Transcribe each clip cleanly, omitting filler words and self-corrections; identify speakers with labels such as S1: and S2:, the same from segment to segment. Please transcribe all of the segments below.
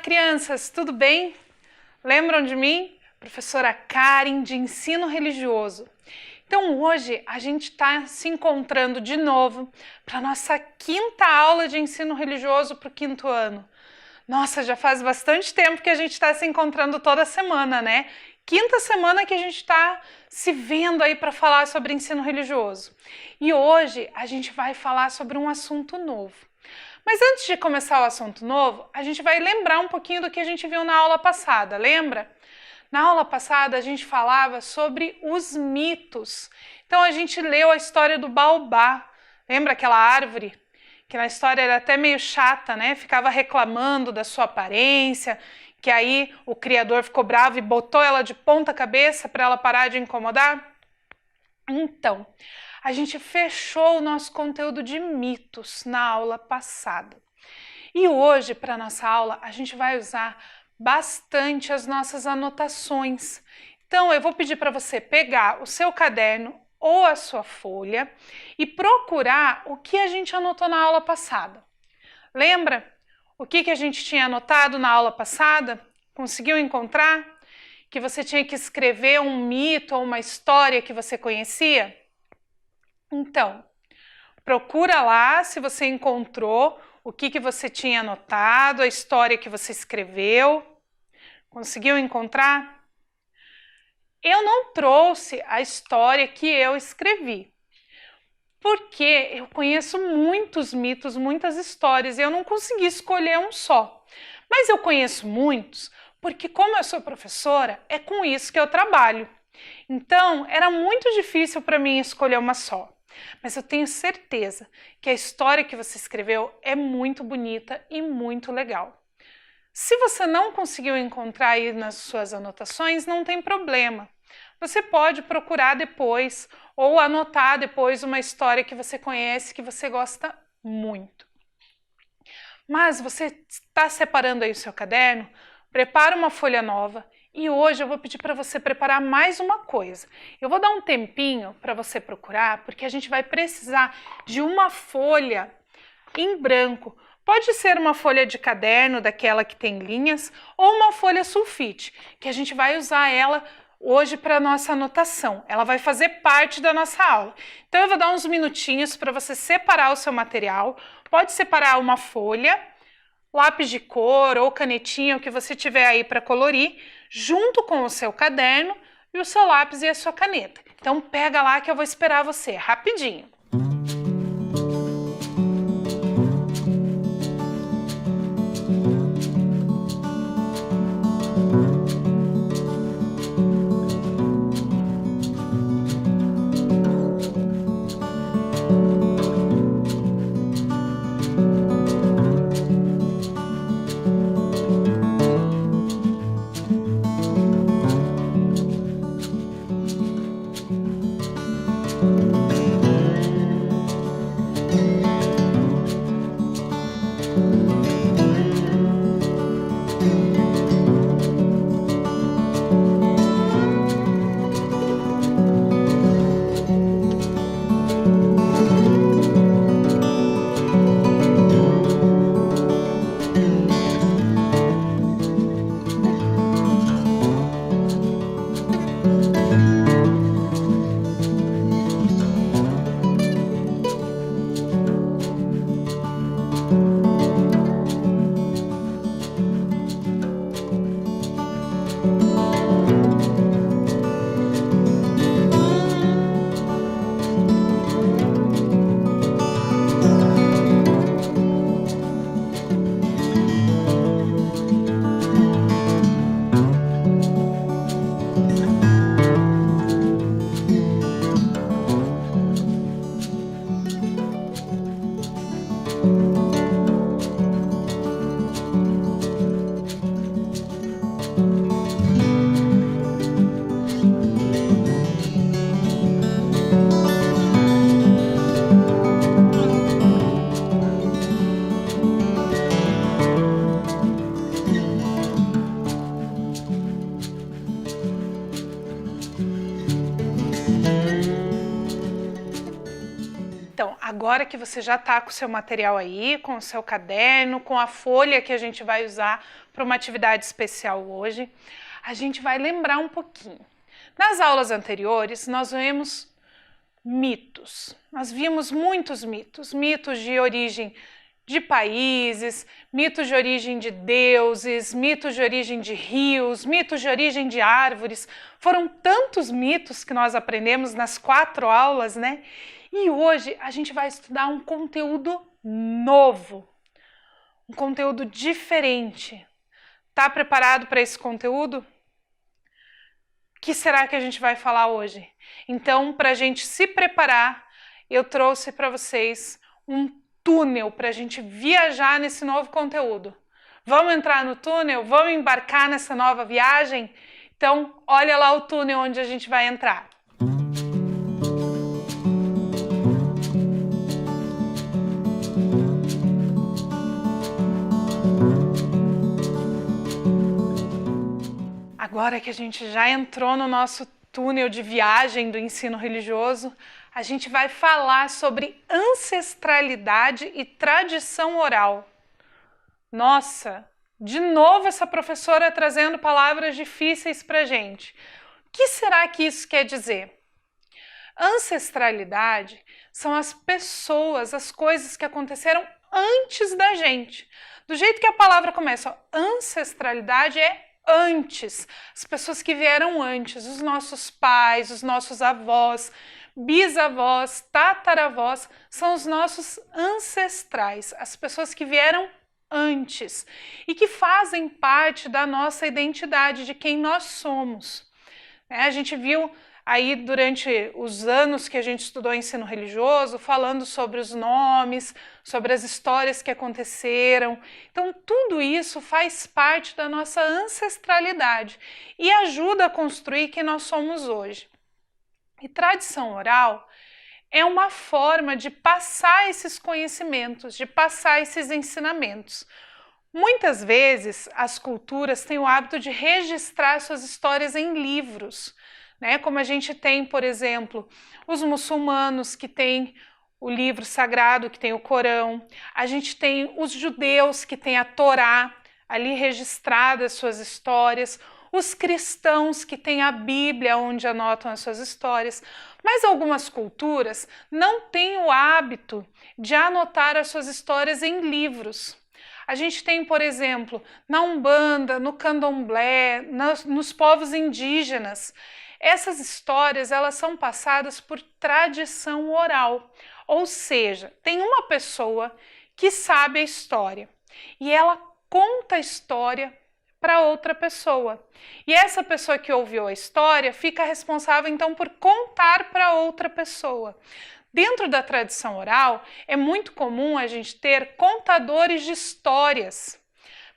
S1: crianças, tudo bem? Lembram de mim? Professora Karen, de Ensino Religioso. Então hoje a gente está se encontrando de novo para a nossa quinta aula de Ensino Religioso para o quinto ano. Nossa, já faz bastante tempo que a gente está se encontrando toda semana, né? Quinta semana que a gente está se vendo aí para falar sobre ensino religioso. E hoje a gente vai falar sobre um assunto novo. Mas antes de começar o assunto novo, a gente vai lembrar um pouquinho do que a gente viu na aula passada, lembra? Na aula passada a gente falava sobre os mitos. Então a gente leu a história do baobá. Lembra aquela árvore? Que na história era até meio chata, né? Ficava reclamando da sua aparência, que aí o criador ficou bravo e botou ela de ponta cabeça para ela parar de incomodar. Então, a gente fechou o nosso conteúdo de mitos na aula passada. E hoje, para a nossa aula, a gente vai usar bastante as nossas anotações. Então, eu vou pedir para você pegar o seu caderno ou a sua folha e procurar o que a gente anotou na aula passada. Lembra o que a gente tinha anotado na aula passada? Conseguiu encontrar? Que você tinha que escrever um mito ou uma história que você conhecia? Então, procura lá se você encontrou o que você tinha anotado, a história que você escreveu. Conseguiu encontrar? Eu não trouxe a história que eu escrevi, porque eu conheço muitos mitos, muitas histórias, e eu não consegui escolher um só. Mas eu conheço muitos, porque como eu sou professora, é com isso que eu trabalho. Então, era muito difícil para mim escolher uma só. Mas eu tenho certeza que a história que você escreveu é muito bonita e muito legal. Se você não conseguiu encontrar aí nas suas anotações, não tem problema. Você pode procurar depois ou anotar depois uma história que você conhece, que você gosta muito. Mas você está separando aí o seu caderno? Prepara uma folha nova e hoje eu vou pedir para você preparar mais uma coisa. Eu vou dar um tempinho para você procurar, porque a gente vai precisar de uma folha em branco. Pode ser uma folha de caderno, daquela que tem linhas, ou uma folha sulfite, que a gente vai usar ela hoje para a nossa anotação. Ela vai fazer parte da nossa aula. Então eu vou dar uns minutinhos para você separar o seu material. Pode separar uma folha, lápis de cor ou canetinha, o que você tiver aí para colorir, junto com o seu caderno e o seu lápis e a sua caneta. Então pega lá que eu vou esperar você, rapidinho. agora que você já está com o seu material aí, com o seu caderno, com a folha que a gente vai usar para uma atividade especial hoje, a gente vai lembrar um pouquinho. Nas aulas anteriores, nós vimos mitos. Nós vimos muitos mitos, mitos de origem de países, mitos de origem de deuses, mitos de origem de rios, mitos de origem de árvores. Foram tantos mitos que nós aprendemos nas 4 aulas, né? E hoje a gente vai estudar um conteúdo novo, um conteúdo diferente. Tá preparado para esse conteúdo? O que será que a gente vai falar hoje? Então, para a gente se preparar, eu trouxe para vocês um túnel para a gente viajar nesse novo conteúdo. Vamos entrar no túnel? Vamos embarcar nessa nova viagem? Então, olha lá o túnel onde a gente vai entrar. Agora que a gente já entrou no nosso túnel de viagem do ensino religioso, a gente vai falar sobre ancestralidade e tradição oral. Nossa, de novo essa professora trazendo palavras difíceis para a gente. O que será que isso quer dizer? Ancestralidade são as pessoas, as coisas que aconteceram antes da gente. Do jeito que a palavra começa, ancestralidade é antes, as pessoas que vieram antes, os nossos pais, os nossos avós, bisavós, tataravós, são os nossos ancestrais, as pessoas que vieram antes e que fazem parte da nossa identidade, de quem nós somos. A gente viu aí durante os anos que a gente estudou ensino religioso, falando sobre os nomes, sobre as histórias que aconteceram. Então, tudo isso faz parte da nossa ancestralidade e ajuda a construir quem nós somos hoje. E tradição oral é uma forma de passar esses conhecimentos, de passar esses ensinamentos. Muitas vezes, as culturas têm o hábito de registrar suas histórias em livros, né? Como a gente tem, por exemplo, os muçulmanos que têm o livro sagrado, que tem o Corão. A gente tem os judeus que têm a Torá, ali registradas suas histórias. Os cristãos que têm a Bíblia, onde anotam as suas histórias. Mas algumas culturas não têm o hábito de anotar as suas histórias em livros. A gente tem, por exemplo, na Umbanda, no Candomblé, nos povos indígenas. Essas histórias, elas são passadas por tradição oral, ou seja, tem uma pessoa que sabe a história e ela conta a história para outra pessoa. E essa pessoa que ouviu a história fica responsável então por contar para outra pessoa. Dentro da tradição oral, é muito comum a gente ter contadores de histórias,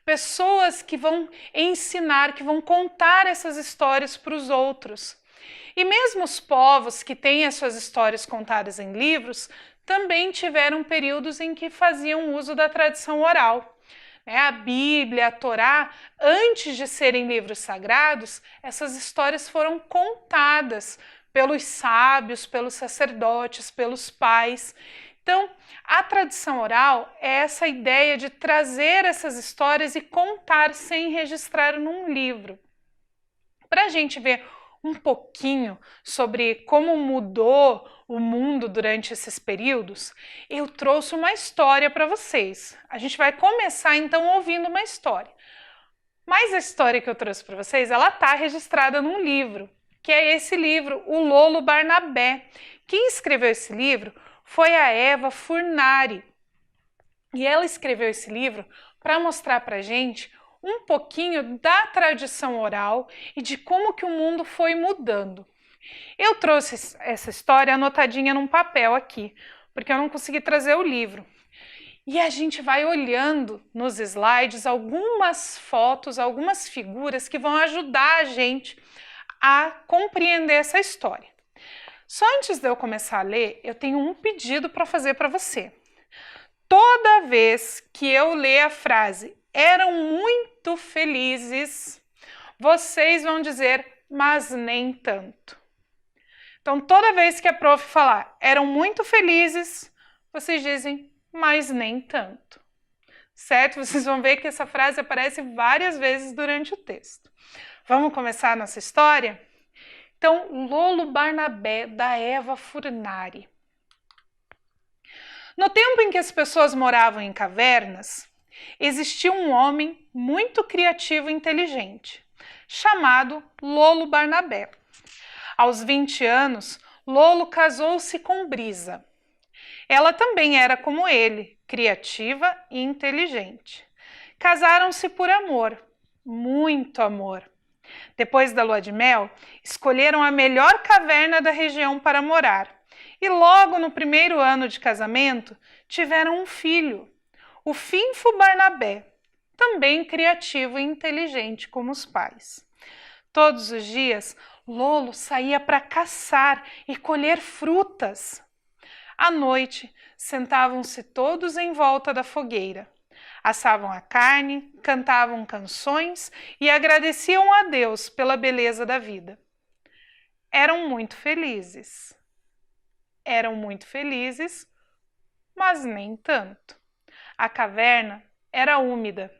S1: pessoas que vão ensinar, que vão contar essas histórias para os outros. E mesmo os povos que têm as suas histórias contadas em livros, também tiveram períodos em que faziam uso da tradição oral. A Bíblia, a Torá, antes de serem livros sagrados, essas histórias foram contadas pelos sábios, pelos sacerdotes, pelos pais. Então, a tradição oral é essa ideia de trazer essas histórias e contar sem registrar num livro. Para a gente ver um pouquinho sobre como mudou o mundo durante esses períodos, eu trouxe uma história para vocês. A gente vai começar então ouvindo uma história. Mas a história que eu trouxe para vocês, ela está registrada num livro, que é esse livro, O Lolo Barnabé. Quem escreveu esse livro foi a Eva Furnari. E ela escreveu esse livro para mostrar para a gente um pouquinho da tradição oral e de como que o mundo foi mudando. Eu trouxe essa história anotadinha num papel aqui, porque eu não consegui trazer o livro. E a gente vai olhando nos slides algumas fotos, algumas figuras que vão ajudar a gente a compreender essa história. Só antes de eu começar a ler, eu tenho um pedido para fazer para você. Toda vez que eu ler a frase "eram muito felizes", vocês vão dizer "mas nem tanto". Então, toda vez que a prof falar "eram muito felizes", vocês dizem, mas nem tanto. Certo? Vocês vão ver que essa frase aparece várias vezes durante o texto. Vamos começar a nossa história? Então, Lolo Barnabé, da Eva Furnari. No tempo em que as pessoas moravam em cavernas, existia um homem muito criativo e inteligente, chamado Lolo Barnabé. Aos 20 anos, Lolo casou-se com Brisa. Ela também era como ele, criativa e inteligente. Casaram-se por amor, muito amor. Depois da lua de mel, escolheram a melhor caverna da região para morar. E logo no primeiro ano de casamento, tiveram um filho, o Finfo Barnabé, também criativo e inteligente como os pais. Todos os dias, Lolo saía para caçar e colher frutas. À noite, sentavam-se todos em volta da fogueira. Assavam a carne, cantavam canções e agradeciam a Deus pela beleza da vida. Eram muito felizes. Eram muito felizes, mas nem tanto. A caverna era úmida.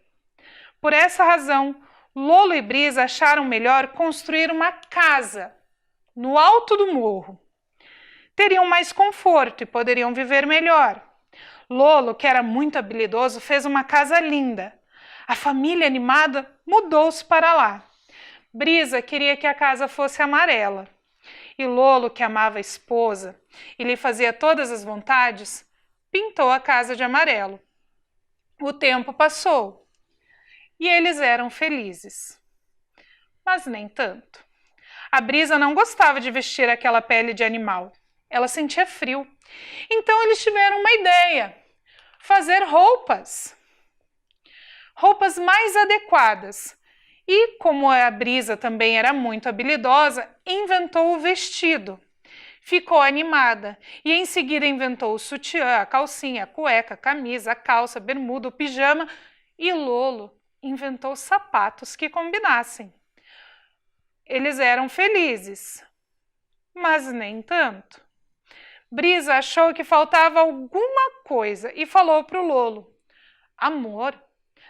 S1: Por essa razão, Lolo e Brisa acharam melhor construir uma casa no alto do morro. Teriam mais conforto e poderiam viver melhor. Lolo, que era muito habilidoso, fez uma casa linda. A família animada mudou-se para lá. Brisa queria que a casa fosse amarela. E Lolo, que amava a esposa e lhe fazia todas as vontades, pintou a casa de amarelo. O tempo passou e eles eram felizes. Mas nem tanto. A Brisa não gostava de vestir aquela pele de animal. Ela sentia frio. Então eles tiveram uma ideia: fazer roupas. Roupas mais adequadas. E, como a Brisa também era muito habilidosa, inventou o vestido. Ficou animada e em seguida inventou o sutiã, a calcinha, a cueca, a camisa, a calça, a bermuda, o pijama, e Lolo inventou sapatos que combinassem. Eles eram felizes, mas nem tanto. Brisa achou que faltava alguma coisa e falou para o Lolo: amor,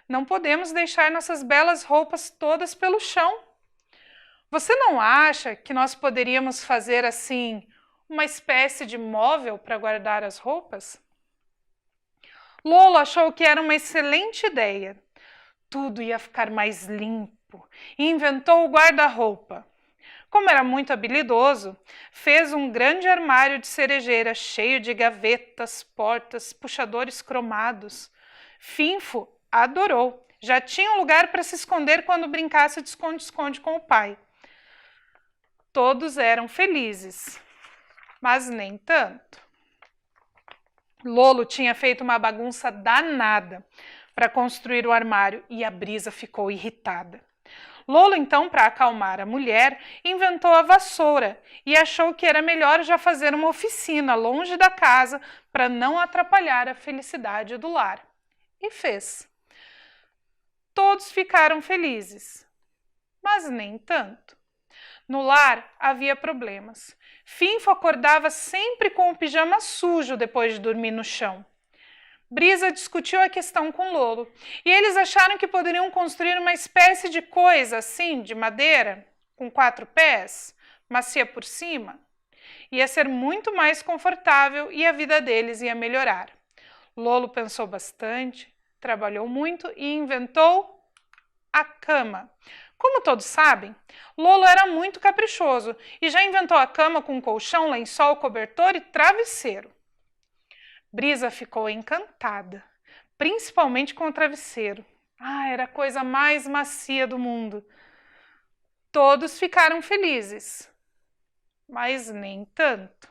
S1: não podemos deixar nossas belas roupas todas pelo chão. Você não acha que nós poderíamos fazer assim uma espécie de móvel para guardar as roupas? Lolo achou que era uma excelente ideia. Tudo ia ficar mais limpo e inventou o guarda-roupa. Como era muito habilidoso, fez um grande armário de cerejeira cheio de gavetas, portas, puxadores cromados. Finfo adorou. Já tinha um lugar para se esconder quando brincasse de esconde-esconde com o pai. Todos eram felizes, mas nem tanto. Lolo tinha feito uma bagunça danada para construir o armário e a Brisa ficou irritada. Lolo, então, para acalmar a mulher, inventou a vassoura e achou que era melhor já fazer uma oficina longe da casa para não atrapalhar a felicidade do lar. E fez. Todos ficaram felizes, mas nem tanto. No lar havia problemas. Finfo acordava sempre com o pijama sujo depois de dormir no chão. Brisa discutiu a questão com Lolo e eles acharam que poderiam construir uma espécie de coisa assim, de madeira, com 4 pés, macia por cima. Ia ser muito mais confortável e a vida deles ia melhorar. Lolo pensou bastante, trabalhou muito e inventou a cama. Como todos sabem, Lolo era muito caprichoso e já inventou a cama com colchão, lençol, cobertor e travesseiro. Brisa ficou encantada, principalmente com o travesseiro. Era a coisa mais macia do mundo. Todos ficaram felizes, mas nem tanto.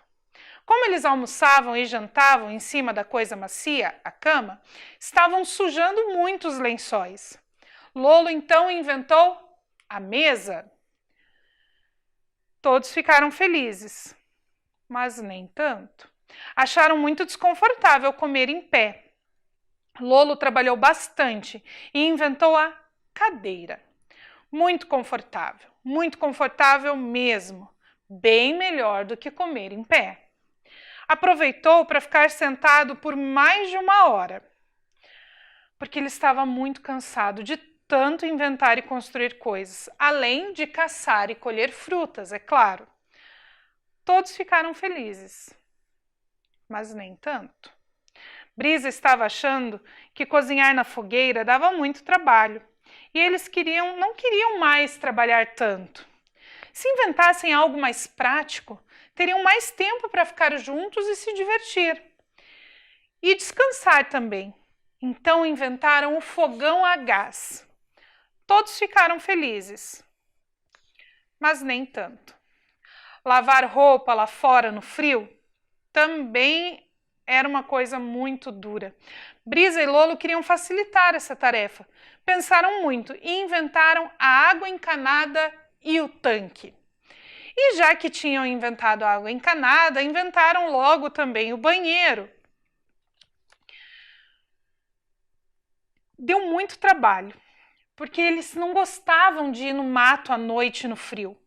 S1: Como eles almoçavam e jantavam em cima da coisa macia, a cama, estavam sujando muito os lençóis. Lolo então inventou a mesa. Todos ficaram felizes, mas nem tanto. Acharam muito desconfortável comer em pé. Lolo trabalhou bastante e inventou a cadeira. Muito confortável mesmo, bem melhor do que comer em pé. aproveitou para ficar sentado por mais de 1 hora, porque ele estava muito cansado de tanto inventar e construir coisas, além de caçar e colher frutas, é claro. Todos ficaram felizes, mas nem tanto. Brisa estava achando que cozinhar na fogueira dava muito trabalho, e eles não queriam mais trabalhar tanto. Se inventassem algo mais prático, teriam mais tempo para ficar juntos e se divertir. E descansar também. Então inventaram o fogão a gás. Todos ficaram felizes, mas nem tanto. Lavar roupa lá fora no frio também era uma coisa muito dura. Brisa e Lolo queriam facilitar essa tarefa. Pensaram muito e inventaram a água encanada e o tanque. E já que tinham inventado a água encanada, inventaram logo também o banheiro. Deu muito trabalho, porque eles não gostavam de ir no mato à noite no frio.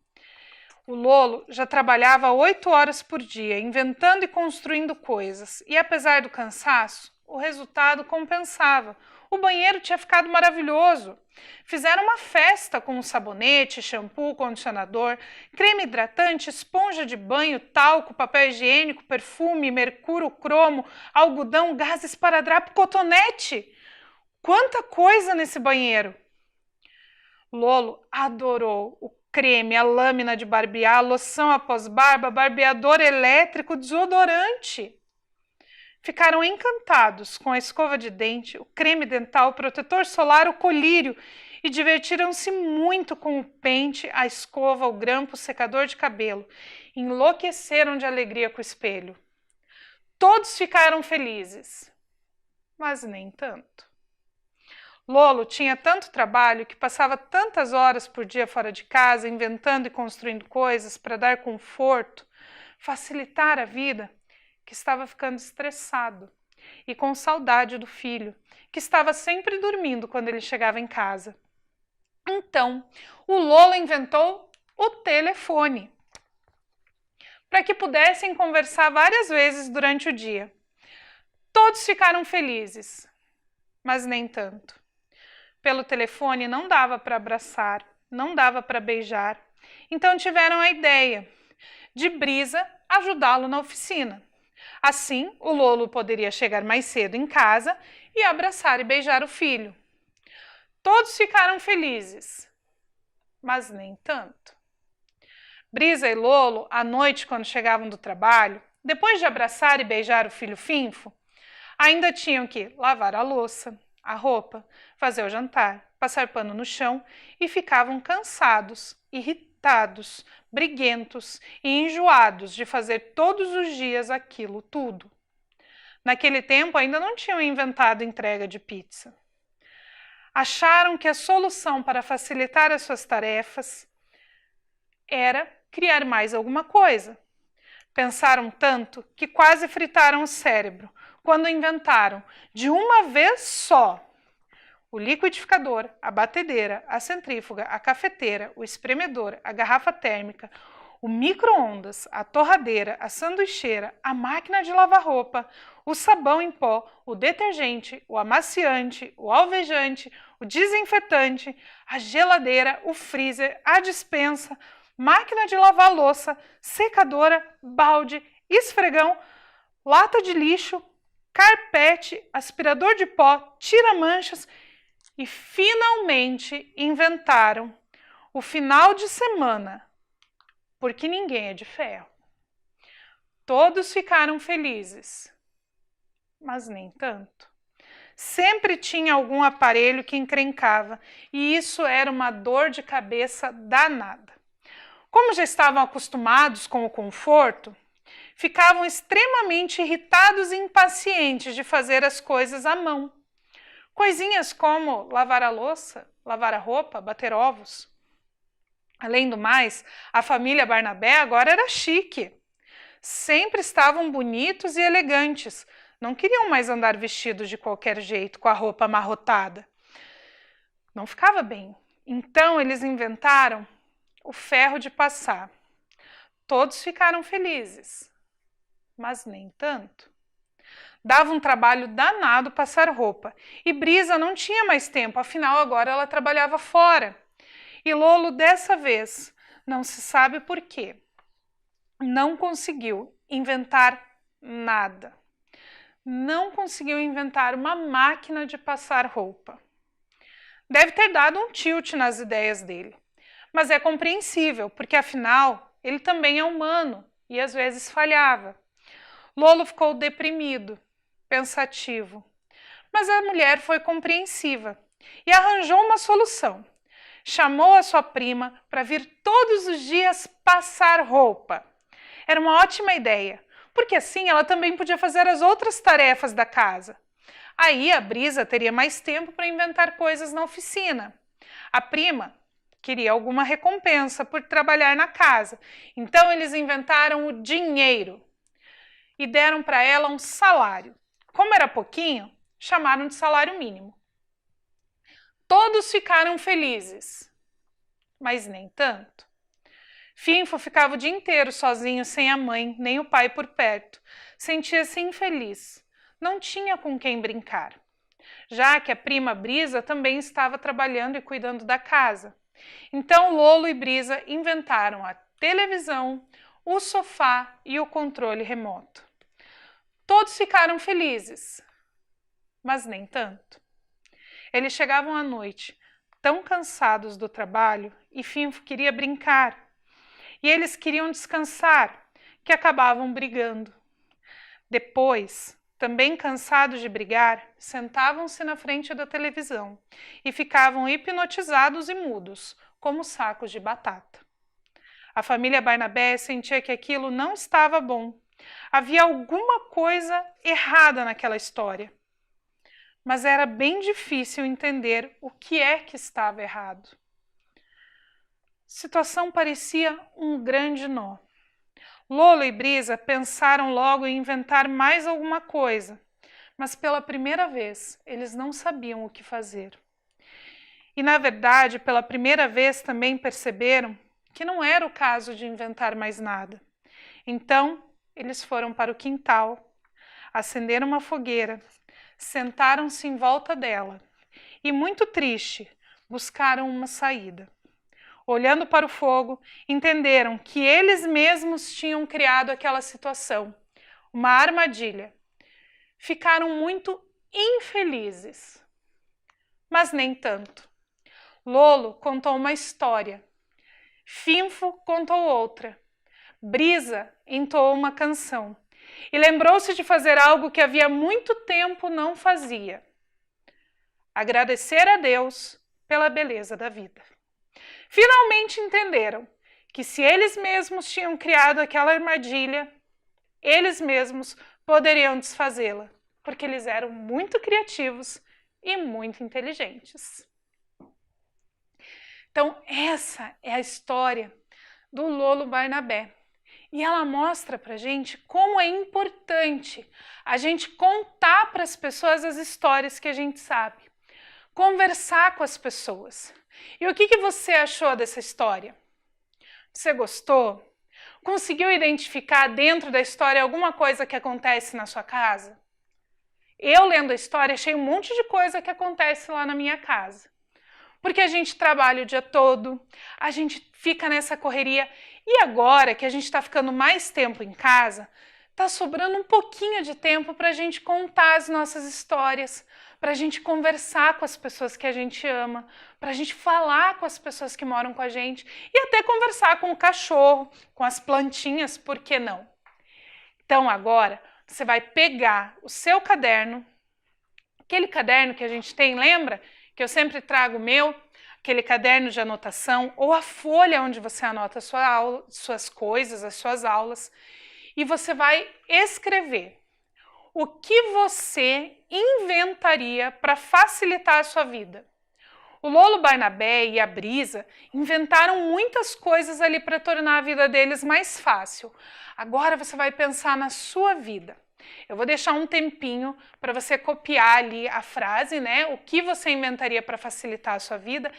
S1: O Lolo já trabalhava 8 horas por dia, inventando e construindo coisas, e apesar do cansaço, o resultado compensava. O banheiro tinha ficado maravilhoso. Fizeram uma festa com sabonete, shampoo, condicionador, creme hidratante, esponja de banho, talco, papel higiênico, perfume, mercúrio, cromo, algodão, gás esparadrapo, cotonete. Quanta coisa nesse banheiro! Lolo adorou o creme, a lâmina de barbear, a loção após barba, barbeador elétrico, desodorante. Ficaram encantados com a escova de dente, o creme dental, o protetor solar, o colírio e divertiram-se muito com o pente, a escova, o grampo, o secador de cabelo. Enlouqueceram de alegria com o espelho. Todos ficaram felizes, mas nem tanto. Lolo tinha tanto trabalho que passava tantas horas por dia fora de casa, inventando e construindo coisas para dar conforto, facilitar a vida, que estava ficando estressado e com saudade do filho, que estava sempre dormindo quando ele chegava em casa. Então, o Lolo inventou o telefone, para que pudessem conversar várias vezes durante o dia. Todos ficaram felizes, mas nem tanto. Pelo telefone não dava para abraçar, não dava para beijar. Então tiveram a ideia de Brisa ajudá-lo na oficina. Assim, o Lolo poderia chegar mais cedo em casa e abraçar e beijar o filho. Todos ficaram felizes, mas nem tanto. Brisa e Lolo, à noite, quando chegavam do trabalho, depois de abraçar e beijar o filho Finfo, ainda tinham que lavar a louça, a roupa, fazer o jantar, passar pano no chão e ficavam cansados, irritados, briguentos e enjoados de fazer todos os dias aquilo tudo. Naquele tempo ainda não tinham inventado entrega de pizza. Acharam que a solução para facilitar as suas tarefas era criar mais alguma coisa. Pensaram tanto que quase fritaram o cérebro quando inventaram, de uma vez só, o liquidificador, a batedeira, a centrífuga, a cafeteira, o espremedor, a garrafa térmica, o micro-ondas, a torradeira, a sanduicheira, a máquina de lavar roupa, o sabão em pó, o detergente, o amaciante, o alvejante, o desinfetante, a geladeira, o freezer, a despensa, máquina de lavar louça, secadora, balde, esfregão, lata de lixo, carpete, aspirador de pó, tira-manchas e finalmente inventaram o final de semana, porque ninguém é de ferro. Todos ficaram felizes, mas nem tanto. Sempre tinha algum aparelho que encrencava e isso era uma dor de cabeça danada. Como já estavam acostumados com o conforto, ficavam extremamente irritados e impacientes de fazer as coisas à mão. Coisinhas como lavar a louça, lavar a roupa, bater ovos. Além do mais, a família Barnabé agora era chique. Sempre estavam bonitos e elegantes. Não queriam mais andar vestidos de qualquer jeito, com a roupa amarrotada. Não ficava bem. Então eles inventaram o ferro de passar. Todos ficaram felizes, mas nem tanto. Dava um trabalho danado passar roupa, e Brisa não tinha mais tempo, afinal agora ela trabalhava fora. E Lolo, dessa vez, não se sabe por quê, não conseguiu inventar nada. Não conseguiu inventar uma máquina de passar roupa. Deve ter dado um tilt nas ideias dele, mas é compreensível, porque afinal ele também é humano e às vezes falhava. Lolo ficou deprimido, pensativo, mas a mulher foi compreensiva e arranjou uma solução. Chamou a sua prima para vir todos os dias passar roupa. Era uma ótima ideia, porque assim ela também podia fazer as outras tarefas da casa. Aí a Brisa teria mais tempo para inventar coisas na oficina. A prima queria alguma recompensa por trabalhar na casa, então eles inventaram o dinheiro e deram para ela um salário. Como era pouquinho, chamaram de salário mínimo. Todos ficaram felizes, mas nem tanto. Finfo ficava o dia inteiro sozinho, sem a mãe, nem o pai por perto. Sentia-se infeliz. Não tinha com quem brincar, já que a prima Brisa também estava trabalhando e cuidando da casa. Então Lolo e Brisa inventaram a televisão, o sofá e o controle remoto. Todos ficaram felizes, mas nem tanto. Eles chegavam à noite, tão cansados do trabalho, e Finfo queria brincar. E eles queriam descansar, que acabavam brigando. Depois, também cansados de brigar, sentavam-se na frente da televisão e ficavam hipnotizados e mudos, como sacos de batata. A família Barnabé sentia que aquilo não estava bom. Havia alguma coisa errada naquela história. Mas era bem difícil entender o que é que estava errado. A situação parecia um grande nó. Lolo e Brisa pensaram logo em inventar mais alguma coisa, mas pela primeira vez eles não sabiam o que fazer. E na verdade, pela primeira vez também perceberam que não era o caso de inventar mais nada. Então, eles foram para o quintal, acenderam uma fogueira, sentaram-se em volta dela e, muito triste, buscaram uma saída. Olhando para o fogo, entenderam que eles mesmos tinham criado aquela situação, uma armadilha. Ficaram muito infelizes, mas nem tanto. Lolo contou uma história, Finfo contou outra, Brisa entoou uma canção e lembrou-se de fazer algo que havia muito tempo não fazia: agradecer a Deus pela beleza da vida. Finalmente entenderam que se eles mesmos tinham criado aquela armadilha, eles mesmos poderiam desfazê-la, porque eles eram muito criativos e muito inteligentes. Então, essa é a história do Lolo Barnabé. E ela mostra pra gente como é importante a gente contar para as pessoas as histórias que a gente sabe, conversar com as pessoas. E o que você achou dessa história? Você gostou? Conseguiu identificar dentro da história alguma coisa que acontece na sua casa? Eu, lendo a história, achei um monte de coisa que acontece lá na minha casa. Porque a gente trabalha o dia todo, a gente fica nessa correria, e agora que a gente está ficando mais tempo em casa, está sobrando um pouquinho de tempo para a gente contar as nossas histórias, para a gente conversar com as pessoas que a gente ama, para a gente falar com as pessoas que moram com a gente e até conversar com o cachorro, com as plantinhas, por que não? Então agora você vai pegar o seu caderno, aquele caderno que a gente tem, lembra? Que eu sempre trago o meu, aquele caderno de anotação ou a folha onde você anota a sua aula, suas coisas, as suas aulas, e você vai escrever o que você inventaria para facilitar a sua vida. O Lolo Barnabé e a Brisa inventaram muitas coisas ali para tornar a vida deles mais fácil. Agora você vai pensar na sua vida. Eu vou deixar um tempinho para você copiar ali a frase, né? O que você inventaria para facilitar a sua vida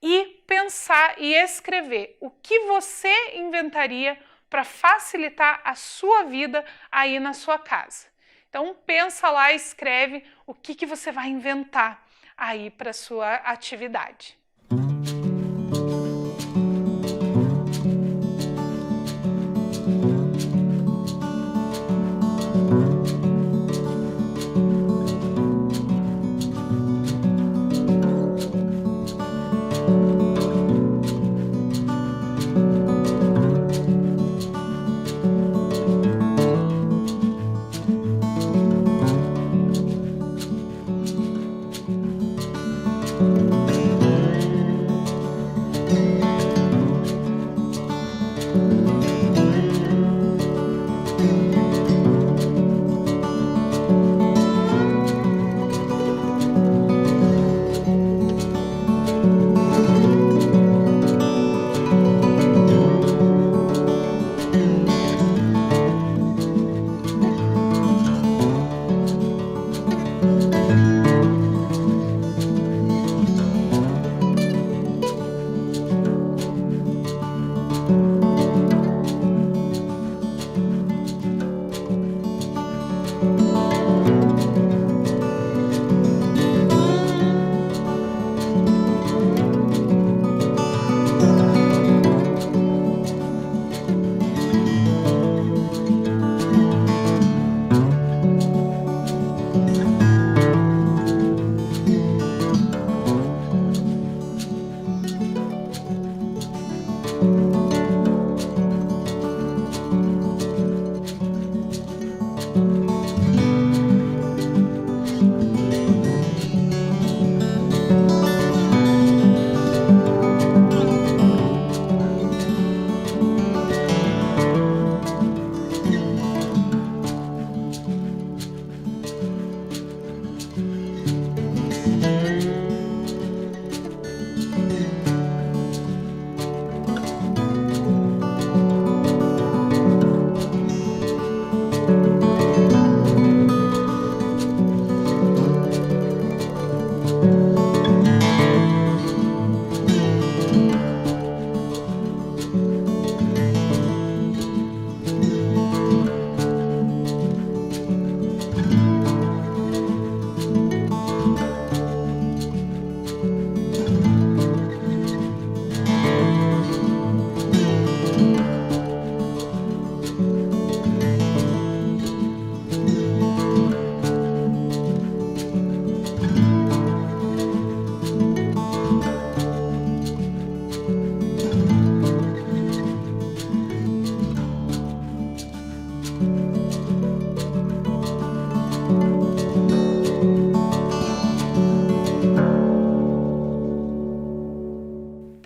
S1: e pensar e escrever o que você inventaria para facilitar a sua vida aí na sua casa. Então pensa lá, escreve o que você vai inventar aí para sua atividade.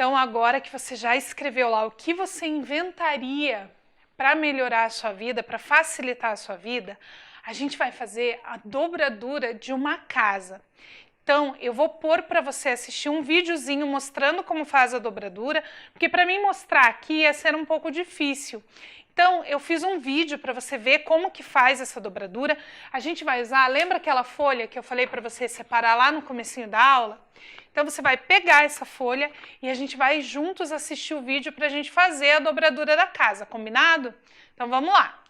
S1: Então, agora que você já escreveu lá o que você inventaria para melhorar a sua vida, para facilitar a sua vida, a gente vai fazer a dobradura de uma casa. Então, eu vou pôr para você assistir um videozinho mostrando como faz a dobradura, porque para mim mostrar aqui ia ser um pouco difícil. Então, eu fiz um vídeo para você ver como que faz essa dobradura. A gente vai usar, lembra aquela folha que eu falei para você separar lá no comecinho da aula? Então, você vai pegar essa folha e a gente vai juntos assistir o vídeo para a gente fazer a dobradura da casa, combinado? Então, vamos lá!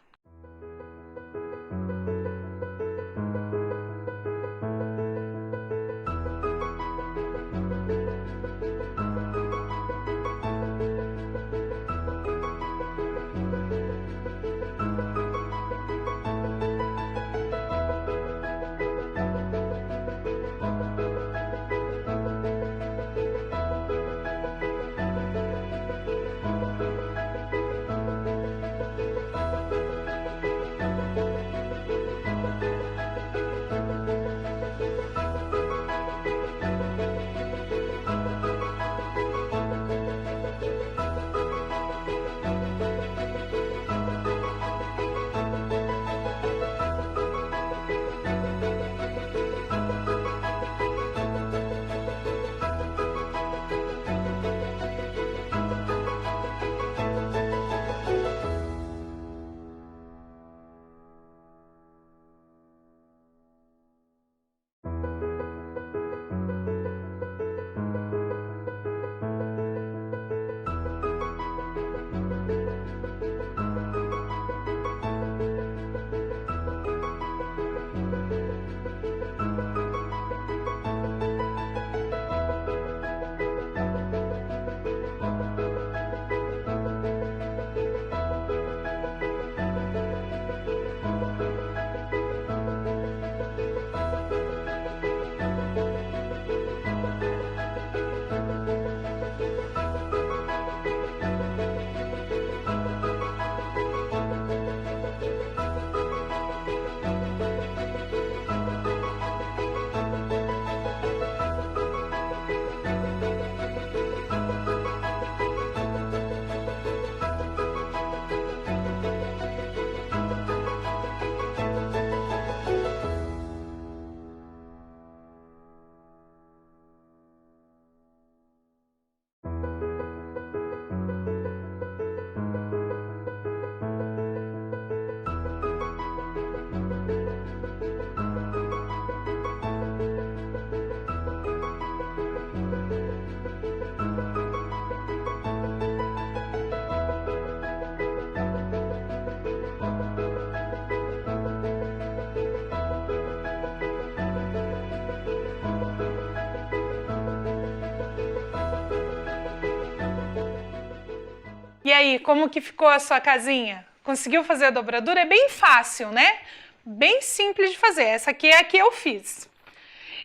S1: E aí, como que ficou a sua casinha? Conseguiu fazer a dobradura? É bem fácil, né? Bem simples de fazer. Essa aqui é a que eu fiz.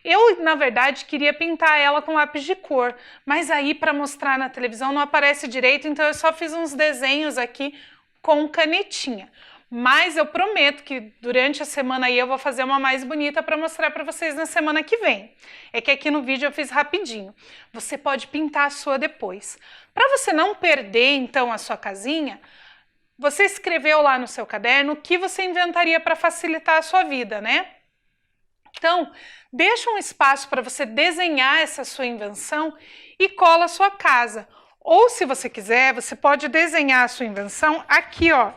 S1: Eu, na verdade, queria pintar ela com lápis de cor, mas aí para mostrar na televisão não aparece direito, então eu só fiz uns desenhos aqui com canetinha. Mas eu prometo que durante a semana aí eu vou fazer uma mais bonita para mostrar para vocês na semana que vem. É que aqui no vídeo eu fiz rapidinho. Você pode pintar a sua depois. Para você não perder então a sua casinha, você escreveu lá no seu caderno o que você inventaria para facilitar a sua vida, né? Então, deixa um espaço para você desenhar essa sua invenção e cola a sua casa. Ou, se você quiser, você pode desenhar a sua invenção aqui, ó,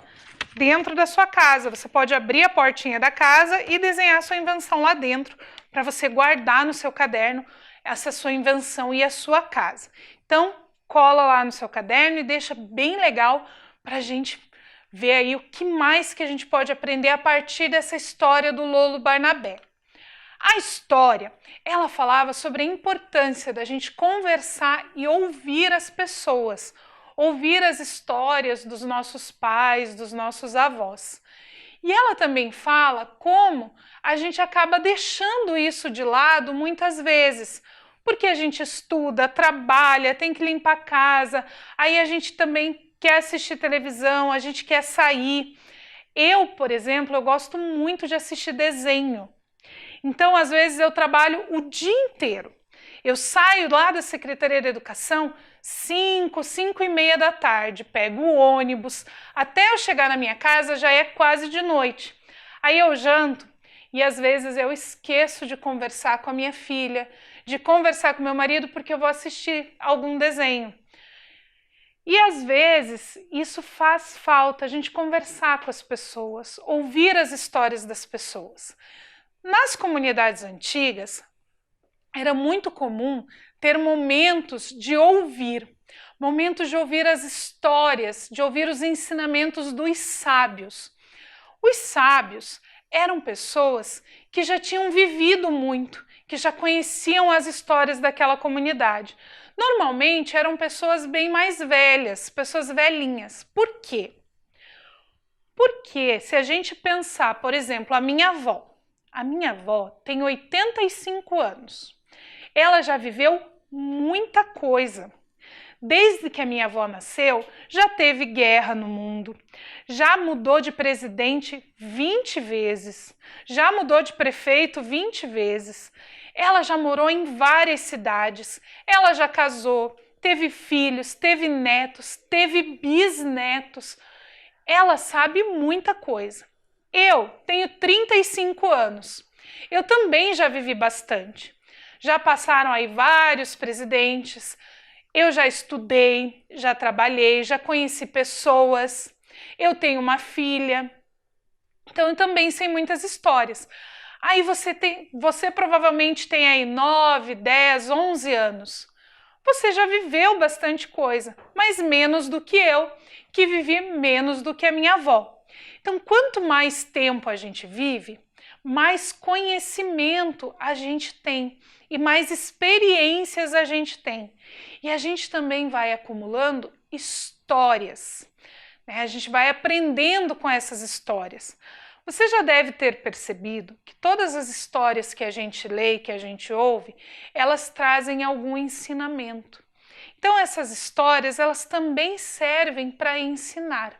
S1: dentro da sua casa. Você pode abrir a portinha da casa e desenhar a sua invenção lá dentro, para você guardar no seu caderno essa sua invenção e a sua casa. Então, cola lá no seu caderno e deixa bem legal para a gente ver aí o que mais que a gente pode aprender a partir dessa história do Lolo Barnabé. A história, ela falava sobre a importância da gente conversar e ouvir as pessoas, ouvir as histórias dos nossos pais, dos nossos avós. E ela também fala como a gente acaba deixando isso de lado muitas vezes, porque a gente estuda, trabalha, tem que limpar a casa, aí a gente também quer assistir televisão, a gente quer sair. Eu, por exemplo, eu gosto muito de assistir desenho. Então, às vezes, eu trabalho o dia inteiro. Eu saio lá da Secretaria da Educação 5h da tarde, pego o ônibus, até eu chegar na minha casa já é quase de noite. Aí eu janto e às vezes eu esqueço de conversar com a minha filha, de conversar com meu marido porque eu vou assistir algum desenho. E às vezes isso faz falta, a gente conversar com as pessoas, ouvir as histórias das pessoas. Nas comunidades antigas, era muito comum ter momentos de ouvir as histórias, de ouvir os ensinamentos dos sábios. Os sábios eram pessoas que já tinham vivido muito, que já conheciam as histórias daquela comunidade. Normalmente eram pessoas bem mais velhas, pessoas velhinhas. Por quê? Porque se a gente pensar, por exemplo, a minha avó tem 85 anos. Ela já viveu muita coisa. Desde que a minha avó nasceu, já teve guerra no mundo, já mudou de presidente 20 vezes, já mudou de prefeito 20 vezes. Ela já morou em várias cidades, ela já casou, teve filhos, teve netos, teve bisnetos. Ela sabe muita coisa. Eu tenho 35 anos. Eu também já vivi bastante. Já passaram aí vários presidentes. Eu já estudei, já trabalhei, já conheci pessoas. Eu tenho uma filha. Então eu também sei muitas histórias. Aí você provavelmente tem aí 9, 10, 11 anos. Você já viveu bastante coisa, mas menos do que eu, que vivi menos do que a minha avó. Então, quanto mais tempo a gente vive, mais conhecimento a gente tem e mais experiências a gente tem. E a gente também vai acumulando histórias, né? A gente vai aprendendo com essas histórias. Você já deve ter percebido que todas as histórias que a gente lê e que a gente ouve, elas trazem algum ensinamento. Então, essas histórias, elas também servem para ensinar.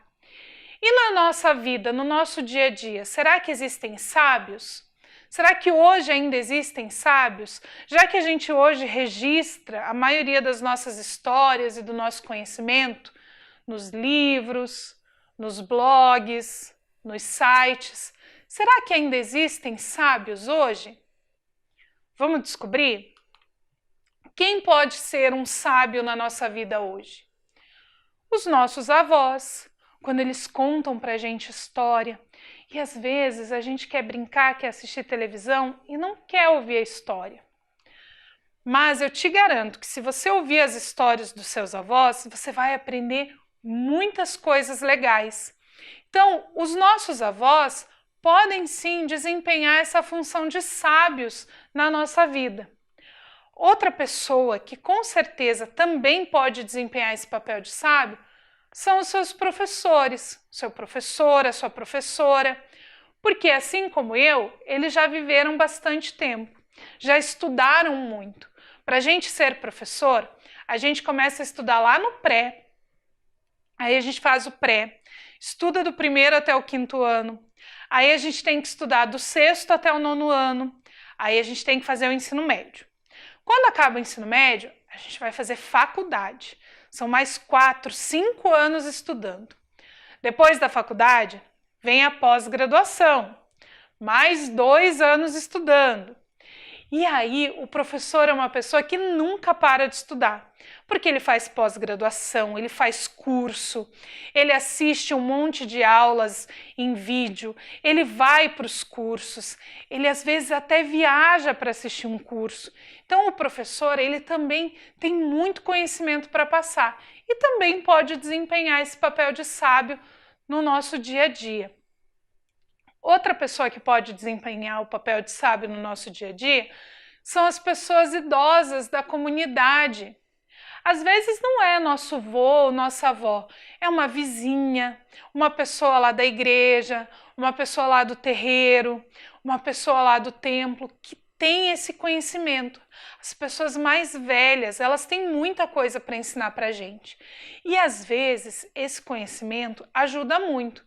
S1: E na nossa vida, no nosso dia a dia, será que existem sábios? Será que hoje ainda existem sábios? Já que a gente hoje registra a maioria das nossas histórias e do nosso conhecimento nos livros, nos blogs, nos sites, será que ainda existem sábios hoje? Vamos descobrir? Quem pode ser um sábio na nossa vida hoje? Os nossos avós, quando eles contam pra gente história. E às vezes a gente quer brincar, quer assistir televisão e não quer ouvir a história. Mas eu te garanto que se você ouvir as histórias dos seus avós, você vai aprender muitas coisas legais. Então, os nossos avós podem sim desempenhar essa função de sábios na nossa vida. Outra pessoa que com certeza também pode desempenhar esse papel de sábio são os seus professores, seu professor, a sua professora, porque assim como eu, eles já viveram bastante tempo, já estudaram muito. Para a gente ser professor, a gente começa a estudar lá no pré, aí a gente faz o pré, estuda do 1º até o 5º ano, aí a gente tem que estudar do 6º até o 9º ano, aí a gente tem que fazer o ensino médio. Quando acaba o ensino médio, a gente vai fazer faculdade. São mais 4, 5 anos estudando. Depois da faculdade, vem a pós-graduação, mais 2 anos estudando. E aí, o professor é uma pessoa que nunca para de estudar, porque ele faz pós-graduação, ele faz curso, ele assiste um monte de aulas em vídeo, ele vai para os cursos, ele às vezes até viaja para assistir um curso. Então, o professor, ele também tem muito conhecimento para passar e também pode desempenhar esse papel de sábio no nosso dia a dia. Outra pessoa que pode desempenhar o papel de sábio no nosso dia a dia são as pessoas idosas da comunidade. Às vezes não é nosso avô ou nossa avó, é uma vizinha, uma pessoa lá da igreja, uma pessoa lá do terreiro, uma pessoa lá do templo que tem esse conhecimento. As pessoas mais velhas, elas têm muita coisa para ensinar para a gente. E às vezes esse conhecimento ajuda muito.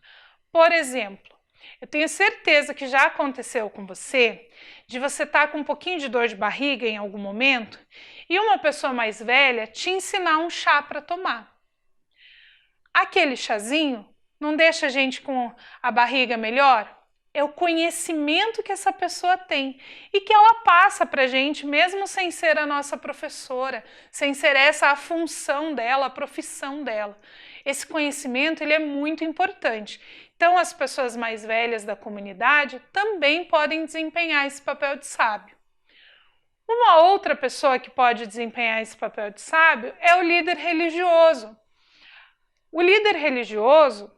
S1: Por exemplo, eu tenho certeza que já aconteceu com você, de você estar com um pouquinho de dor de barriga em algum momento e uma pessoa mais velha te ensinar um chá para tomar. Aquele chazinho não deixa a gente com a barriga melhor? É o conhecimento que essa pessoa tem e que ela passa para a gente, mesmo sem ser a nossa professora, sem ser essa a função dela, a profissão dela. Esse conhecimento ele é muito importante. Então, as pessoas mais velhas da comunidade também podem desempenhar esse papel de sábio. Uma outra pessoa que pode desempenhar esse papel de sábio é o líder religioso. O líder religioso,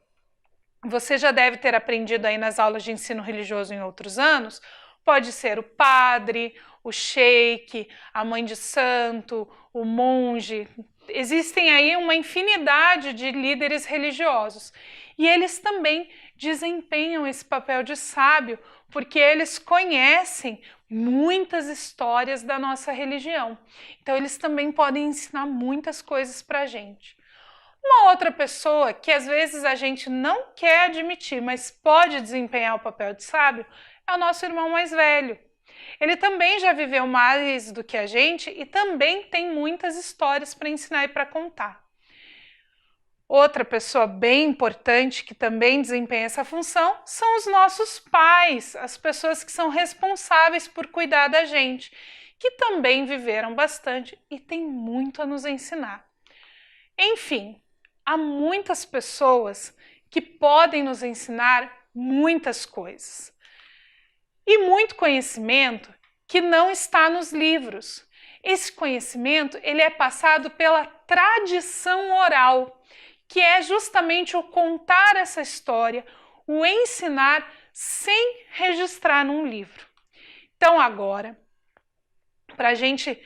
S1: você já deve ter aprendido aí nas aulas de ensino religioso em outros anos, pode ser o padre, o sheik, a mãe de santo, o monge. Existem aí uma infinidade de líderes religiosos e eles também desempenham esse papel de sábio porque eles conhecem muitas histórias da nossa religião. Então eles também podem ensinar muitas coisas para a gente. Uma outra pessoa que às vezes a gente não quer admitir, mas pode desempenhar o papel de sábio, é o nosso irmão mais velho. Ele também já viveu mais do que a gente e também tem muitas histórias para ensinar e para contar. Outra pessoa bem importante que também desempenha essa função são os nossos pais, as pessoas que são responsáveis por cuidar da gente, que também viveram bastante e têm muito a nos ensinar. Enfim, há muitas pessoas que podem nos ensinar muitas coisas. E muito conhecimento que não está nos livros. Esse conhecimento ele é passado pela tradição oral, que é justamente o contar essa história, o ensinar sem registrar num livro. Então agora, para a gente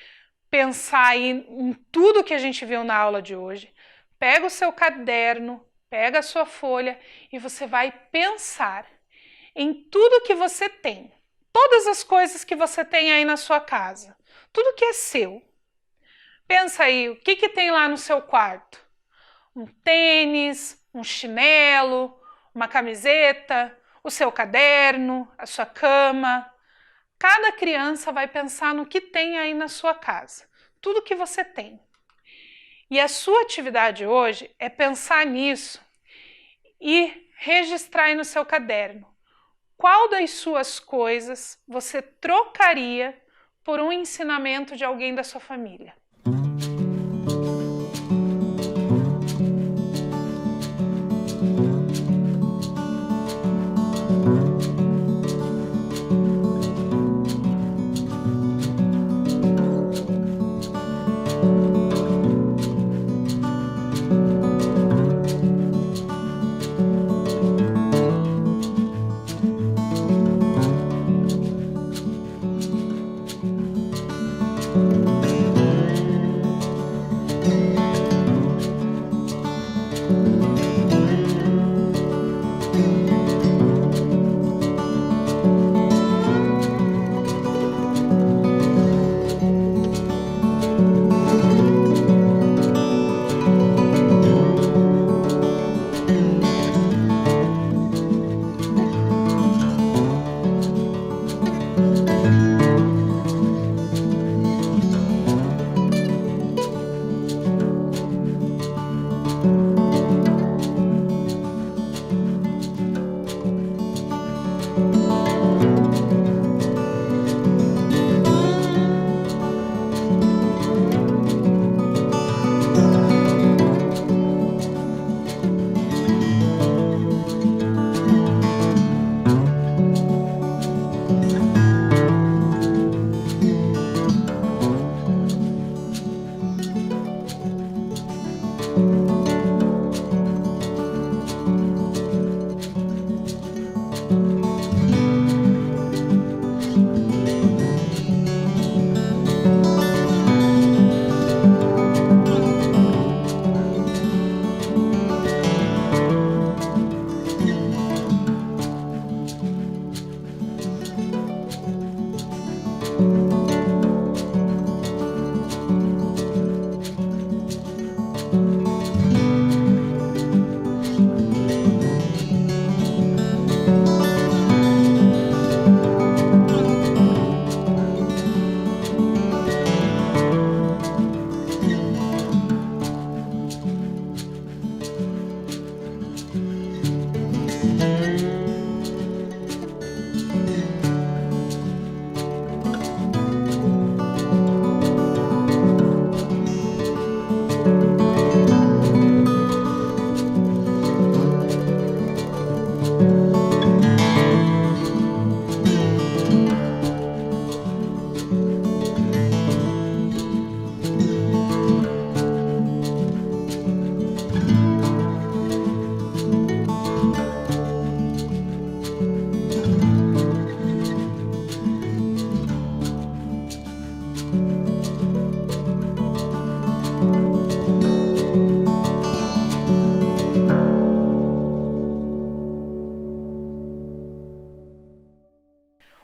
S1: pensar aí em tudo que a gente viu na aula de hoje, pega o seu caderno, pega a sua folha e você vai pensar em tudo que você tem, todas as coisas que você tem aí na sua casa, tudo que é seu. Pensa aí, o que tem lá no seu quarto? Um tênis, um chinelo, uma camiseta, o seu caderno, a sua cama. Cada criança vai pensar no que tem aí na sua casa, tudo que você tem. E a sua atividade hoje é pensar nisso e registrar aí no seu caderno. Qual das suas coisas você trocaria por um ensinamento de alguém da sua família?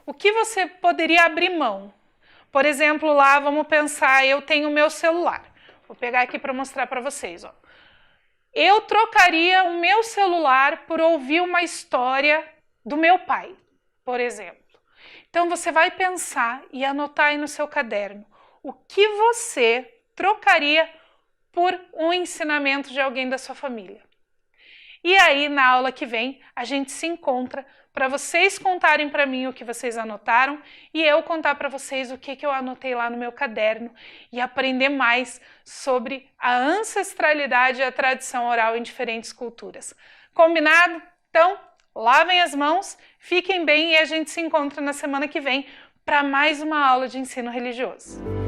S1: O que você poderia abrir mão? Por exemplo, lá vamos pensar, eu tenho o meu celular. Vou pegar aqui para mostrar para vocês. Ó. Eu trocaria o meu celular por ouvir uma história do meu pai, por exemplo. Então você vai pensar e anotar aí no seu caderno o que você trocaria por um ensinamento de alguém da sua família. E aí, na aula que vem, a gente se encontra para vocês contarem para mim o que vocês anotaram e eu contar para vocês o que eu anotei lá no meu caderno e aprender mais sobre a ancestralidade e a tradição oral em diferentes culturas. Combinado? Então, lavem as mãos, fiquem bem e a gente se encontra na semana que vem para mais uma aula de ensino religioso.